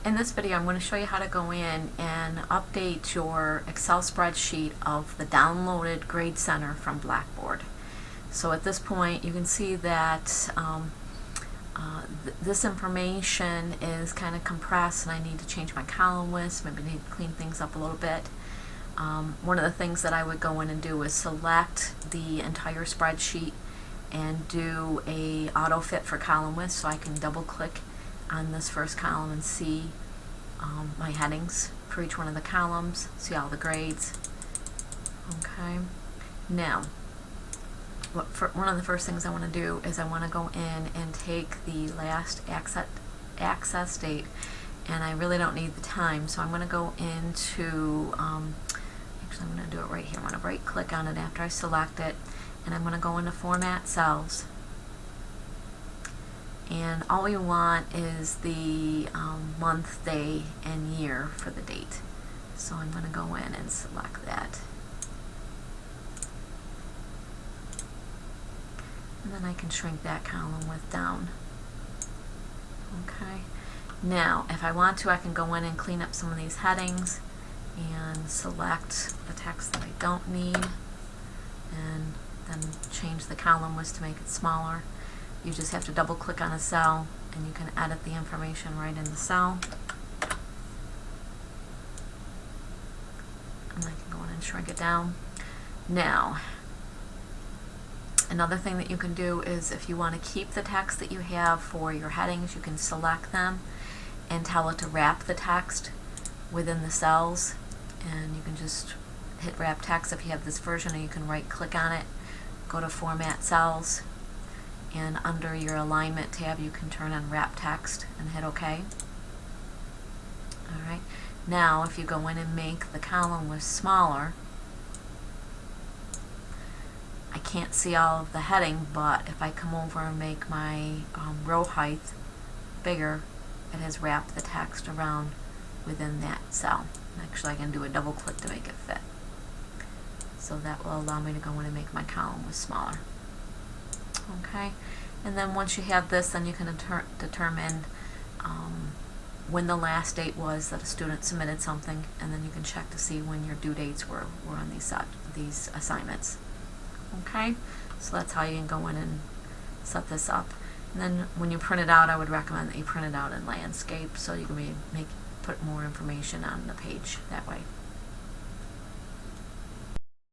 In this video, I'm going to show you how to go in and update your Excel spreadsheet of the downloaded grade center from Blackboard. So at this point, you can see that this information is kind of compressed, and I need to change my column list, maybe need to clean things up a little bit. One of the things that I would go in and do is select the entire spreadsheet and do a auto fit for column list, so I can double click on this first column and see my headings for each one of the columns, see all the grades. Okay, now one of the first things I want to do is I want to go in and take the last access date, and I really don't need the time, so I'm going to go into actually I'm going to do it right here. I'm going to right click on it after I select it, and I'm going to go into Format Cells. And all we want is the month, day, and year for the date. So I'm going to go in and select that. And then I can shrink that column width down. Okay. Now, if I want to, I can go in and clean up some of these headings and select the text that I don't need, and then change the column width to make it smaller. You just have to double click on a cell and you can edit the information right in the cell. And I can go in and shrink it down. Now, another thing that you can do is if you want to keep the text that you have for your headings, you can select them and tell it to wrap the text within the cells. And you can just hit wrap text if you have this version, or you can right click on it, go to Format Cells, and under your alignment tab you can turn on wrap text and hit OK. Alright, now if you go in and make the column width smaller, I can't see all of the heading, but if I come over and make my row height bigger, it has wrapped the text around within that cell. Actually, I can do a double click to make it fit. So that will allow me to go in and make my column width smaller. Okay, and then once you have this, then you can determine when the last date was that a student submitted something, and then you can check to see when your due dates were on these assignments. Okay, so that's how you can go in and set this up. And then when you print it out, I would recommend that you print it out in landscape so you can put more information on the page that way.